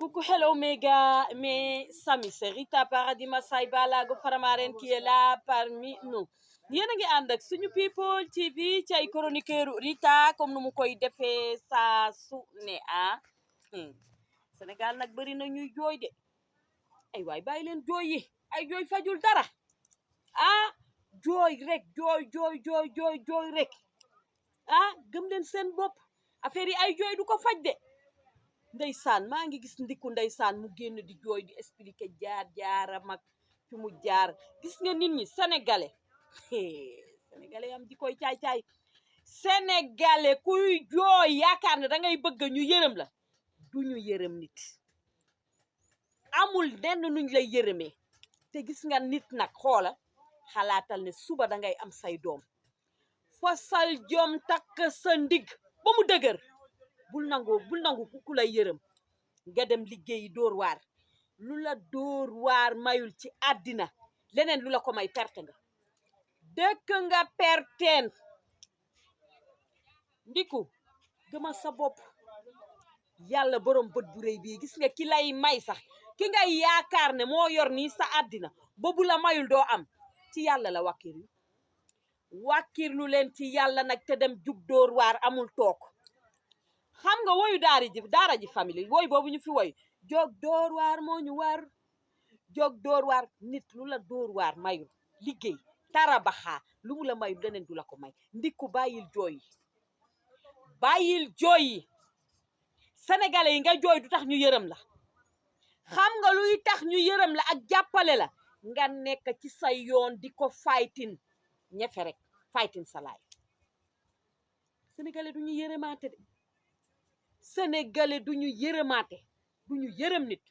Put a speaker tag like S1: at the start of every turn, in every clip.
S1: Coucou, hello, méga, mes amis, c'est Rita Paradis Masai Balago Faramaren qui est là parmi nous. Yéen a ngi ànd ak suñu people TV ci ay chroniqueur Rita comme nu mu koy defee saa su ne Sénégal nag bari na ñuy jooy de ay waay bàyyi leen jooy yi ay jooy fajul dara jooy rek jooy rek gëm leen seen bopp affaire yi ay jooy du ko faj de. Ndeysaan maa ngi gis ndikku ndeysaan mu génn di jooy di expliquer jaaram ak fi mu jaar gis nga nit ñi sénégalais sénégalais am di koy caay sénégalais kuy jooy yaakaar ne dangay bëgg ñu yërëm la du ñu yërëm nit amul denn nuñ lay yërëmee te gis nga nit nag xoola xalaatal ne suba dangay am say doom fasal jom takk sa ndigg ba mu dëgër bul nangu ku lay yërëm nga dem liggéeyi dóor waar lu la dóor waar mayul ci àddina leneen lu la ko may perte nga dëkk nga perteen ndiku gëmal sa bopp yàlla borom bët bu rëy bii gis nga ki lay may sax ki ngay yaakaar ne moo yor nii sa àddina boobu la mayul doo am ci yàlla la wàkkirlu leen ci yàlla nag te dem jug dóor waar amul toog xam nga woyu daara ji famille woy boobu ñu fi woy jóg dóor waar moo ñu war jóg dóor waar nit lu la dóor waar mayul liggéey tarabaxaa lu mu la mayul leneen du la ko may ndikku bàyyil jooy yi sénégalais yi nga jooy du tax ñu yërëm la xam nga luy tax ñu yërëm la ak jàppale la nga nekk ci sa yoon di ko faytin ñefe rek faytin sa laay sénégalais du ñu yërëmaate de sénégalais du ñu yërëmaate du ñu yërëm nit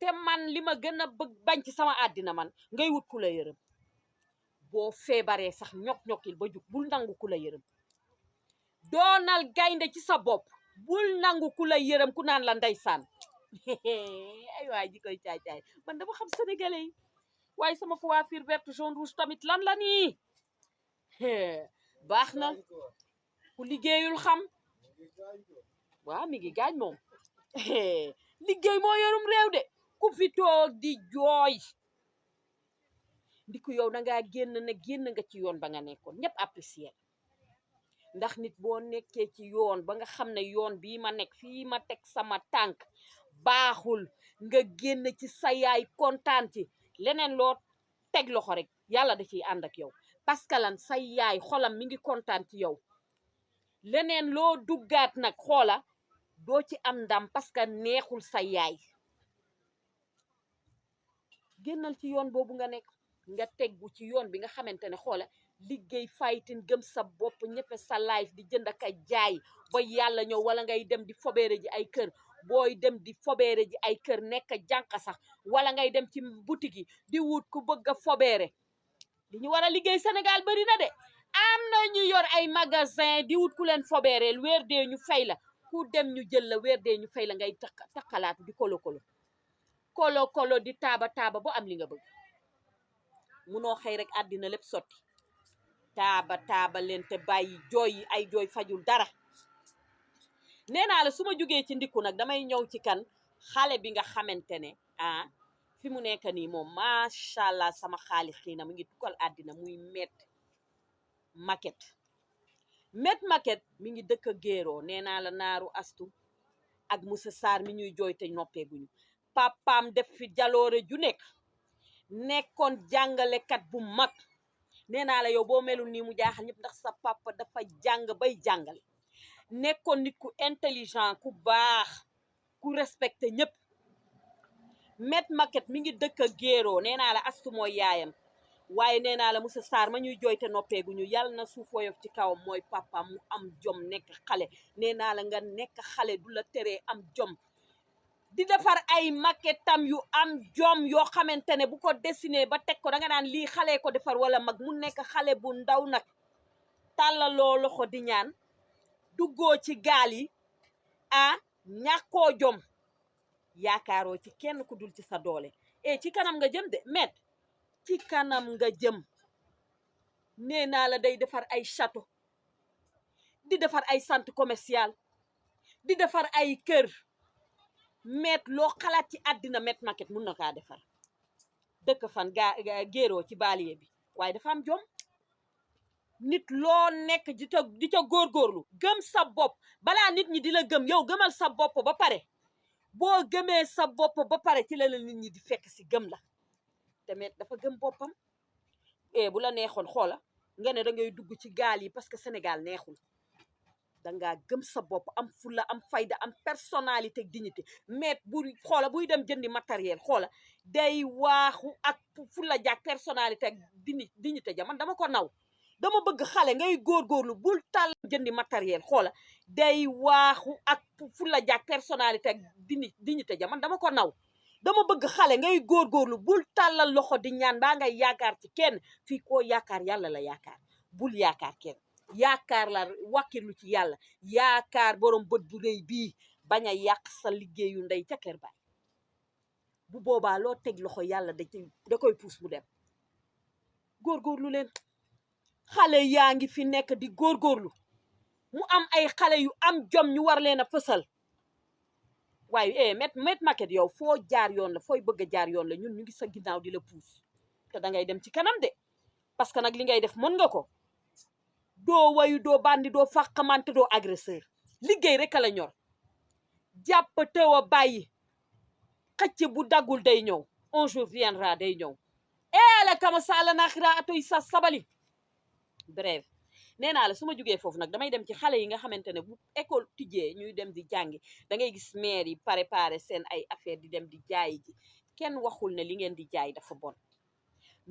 S1: te man li ma gën a bëgg bañ ci sama àddina man ngay wut ku la yërëm boo feebaree sax ñok-ñokil ba jug bul nangu ku la yërëm doonal gaynde ci sa bopp bul nangu ku la yërëm ku naan la ndeysaan ay waay ji koy caay man dama xam sénégalais yi waaye sama coiffure verte jaune rouge tamit lan la nii baax na ku liggéeyul xam waaw mi ngi gaañ moom liggéey moo yorum réew de ku fi toog di jooy ndiku yow dangaa génn nga ci yoon ba nga nekkoon ñëpp apprécier ndax nit boo nekkee ci yoon ba nga xam ne yoon bii ma nekk fii ma teg sama tànk baaxul nga génn ci sa yaay kontaan ci leneen loo teg loxo rek yàlla da ciy ànd ak yow parce que lan sa yaay xolam mi ngi kontaan ci yow leneen loo duggaat nag xoola doo ci am ndam parce que neexul sa yaay génnal ci yoon boobu nga nekk nga teggu ci yoon bi nga xamante ne xoola liggéey faytin gëm sa bopp ñëppe sa life di jënd ak jaay ba yàlla ñëw wala ngay dem di fobeere ji ay kër booy dem di fobeere ji ay kër nekk jànq sax wala ngay dem ci boutique yi di wut ku bëgg a fobeere li ñu war a liggéey Sénégal bari na de am na ñu yor ay magasin di wut ku leen fobeereel weer dee ñu fay la ku dem ñu jël la weer dee ñu fay la ngay takkalaatu di kolo di taaba bo am li nga bëgg munoo xëy rek àddina lépp sotti taaba leen te bàyyi jooy yi ay jooy fajul dara nee naa la su ma jugee ci ndikku nag damay ñëw ci kan xale bi nga xamante ne fi mu nekk nii moom macha allah sama xaalis xii na mu ngi tukkal àddina muy met maquette mi ngi dëkk géeroo nee naa la naaru astu ak Moussa Sarr mi ñuy jooy te noppeeguñu papaam def fi jaloore ju nekkoon jàngalekat bu mag nee naa la yow boo melul nii mu jaaxal ñëpp ndax sa papa dafa jàng bay jàngale nekkoon nit ku intelligent ku baax ku respecté ñëpp maquette mi ngi dëkk géeroo nee naa la astu mooy yaayam waaye nee naa la Moussa Sarr ma ñuy jooy te noppeeguñu yàlla na suuf woyof ci kawam mooy papa mu am jom nekk xale nee naa la nga nekk xale du la teree am jom di defar ay maquettam yu am jom yoo xamante ne bu ko dessiné ba teg ko danga naan lii xale ko defar wala mag mu nekk xale bu ndaw nag tàllaloo loxo di ñaan duggoo ci gaal yi ñàkkoo jom yaakaaroo ci kenn ku dul ci sa doole ci kanam nga jëm de met ci kanam nga jëm nee naa la day defar ay château di defar ay centre commercial di defar ay kër met loo xalaat ci àddina met maquette mun na kaa defar dëkk fan géeroo ci banlieue bi waaye dafa am jom nit loo nekk di ca góorgóorlu gëm sa bopp balaa nit ñi di la gëm yow gëmal sa bopp ba pare boo gëmee sa bopp ba pare ci la nit ñi di fekk si gëm la te met dafa gëm boppam bu la neexoon xoola nga ne da ngay dugg ci gaal yi parce que Sénégal neexul dangaa gëm sa bopp am fulla am fayda am personnalité dignité mais xoola buy dem jëndi matériel xoola day waaxu ak fulla jaak personnalité ak dignité ja man dama ko naw dama bëgg xale ngay góorgóorlu bul tàll jëndi matériel xoola day waaxu ak fulla jaak personnalité ak dignité ja man dama ko naw dama bëgg xale ngay góorgóorlu bul tàllal loxo di ñaan baa ngay yaakaar ci kenn fii koo yaakaar yàlla la yaakaar bul yaakaar kenn yaakaar la wàkkirlu ci yàlla yaakaar borom bët bu rëy bii bañ a yàq sa liggéeyu ndey ca kër baay bu boobaa loo teg loxo yàlla da koy puus mu dem góorgóorlu leen xale yaa ngi fi nekk di góorgóorlu mu am ay xale yu am jom ñu war leen a fësal waaye met maquette yow foo jaar yoon la fooy bëgg a jaar yoon la ñun ñu ngi sa ginnaaw di la puus te dangay dem ci kanam de parce que nag li ngay def mën nga ko doo wayu doo bandi doo fàqamante doo agresseur liggéey rek a la ñor jàpp teew a bàyyi xëcc bu daggul day ñëw un jour viendra day ñëw la kama sala naxira atoy sa sabali bref nee naa la su ma jugee foofu nag damay dem ci xale yi nga xamante ne bu école tijjee ñuy dem di jàngi da ngay gis maire yi préparé seen ay affaire di dem di jaay ji kenn waxul ne li ngeen di jaay dafa bon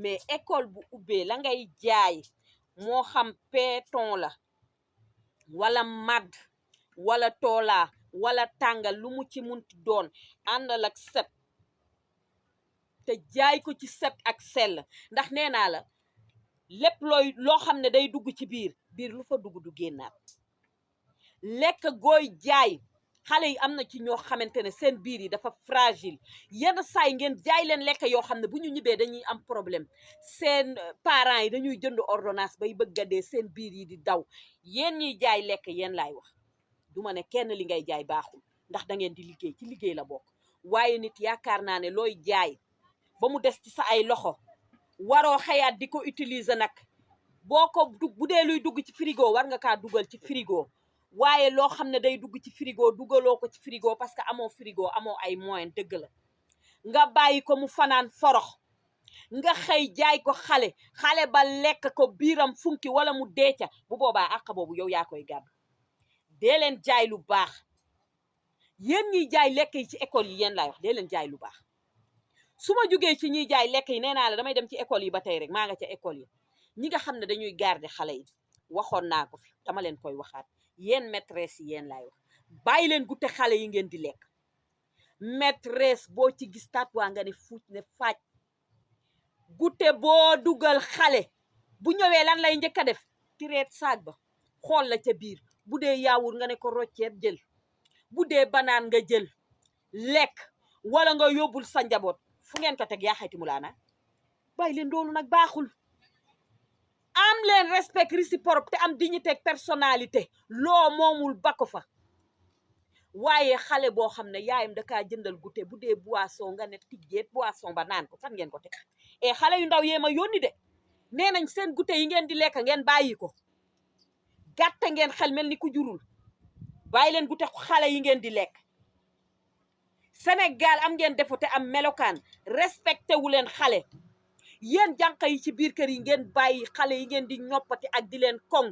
S1: mais école bu ubbee la ngay jaay moo xam peeton la wala madd wala toola wala tàngal lu mu ci munti doon àndal ak set te jaay ko ci set ak sell ndax nee naa la lépp loo xam ne day dugg ci biir lu fa dugg du génnaat lekk gooy jaay xale yi am na ci ñoo xamante ne seen biir yi dafa fragile yenn saay ngeen jaay leen lekk yoo xam ne bu ñu ñibbee dañuy am problème seen parents yi dañuy jënd ordonnance bay bëgg a dee seen biir yi di daw yéen ñiy jaay lekk yéen laay wax du ma ne kenn li ngay jaay baaxul ndax da ngeen di liggéey ci liggéey la bokk waaye nit yaakaar naa ne looy jaay ba mu des ci sa ay loxo waroo xëyaat di ko utiliser nag boo ko bu dee luy dugg ci frigo war nga kaa dugal ci frigo waaye loo xam ne day dugg ci frigo dugaloo ko ci frigo parce que amoo frigo amoo ay moyen dëgg la nga bàyyi ko mu fanaan forox nga xëy jaay ko xale ba lekk ko biiram funki wala mu deeca bu boobaa àq boobu yow yaa koy gàddu dee leen jaay lu baax yéen ñiy jaay lekk yi ci école yi yéen laay wax dee leen jaay lu baax su ma jugee ci ñiy jaay lekk yi nee naa la damay dem ci école yi ba tey rek maa nga ca école yi ñi nga xam ne dañuy garder xale yi waxoon naa ko fi dama leen koy waxaat yéen maîtresse yi yéen laay wax bàyyi leen gute xale yi ngeen di lekk maîtresse boo ci gis tatwaa nga ne fuuc ne faaj gute boo dugal xale bu ñëwee lan lay njëkk a def tireet saag ba xool la ca biir bu dee yaawur nga ne ko rocceet jël bu dee banaan nga jël lekk wala nga yóbbul sa njaboot fu ngeen ko teg yaa xayti mu laana bàyyi leen doolu nag baaxul am leen respect réciproque te am dignité ak personnalité loo moomul bako fa waaye xale boo xam ne yaayam dakaa jëndal goûter bu dee boisson nga ne tijjeet boisson ba naan ko fan ngeen ko teg xale yu ndaw yee ma yónni de nee nañ seen goûter yi ngeen di lekk ngeen bàyyi ko gàtta ngeen xel mel ni ku jurul bàyyi leen goûter xale yi ngeen di lekk Sénégal am ngeen defu te am melokaan respecté wu leen xale yéen jànq yi ci biir kër yi ngeen bàyyi xale yi ngeen di ñoppati ak di leen koŋ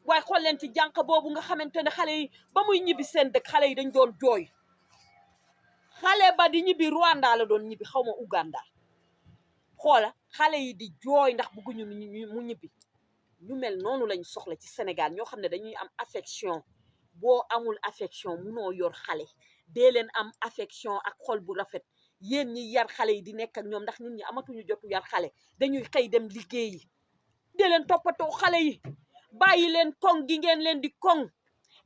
S1: waaye xool leen ci jànq boobu nga xamante ne xale yi ba muy ñibbi seen dëkk xale yi dañ doon jooy xale ba di ñibbi Rwanda la doon ñibbi xaw ma Uganda xoola xale yi di jooy ndax bëgguñu mu ñibbi ñu mel noonu lañ soxla ci Sénégal ñoo xam ne dañuy am affection boo amul affection munoo yor xale dee leen am affection ak xol bu rafet yéen ñi yar xale yi di nekk ak ñoom ndax nit ñi amatuñu jotu yar xale dañuy xëy dem liggéeyi dee leen toppatoo xale yi bàyyi leen koŋ gi ngeen leen di koŋ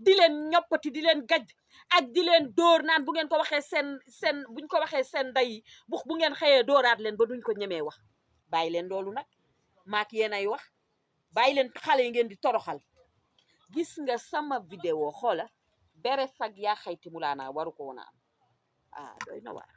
S1: di leen ñoppati di leen gaj ak di leen dóor naan bu ngeen ko waxee buñ ko waxee seen ndey yi bu ngeen xëyee dóoraat leen ba duñ ko ñemee wax bàyyi leen loolu nag maak yéen ay wax bàyyi leen xale yi ngeen di toroxal gis nga sama vidéo xoola bere fag yaa xayti mulaanaa waru ko woon a am ah doy na waar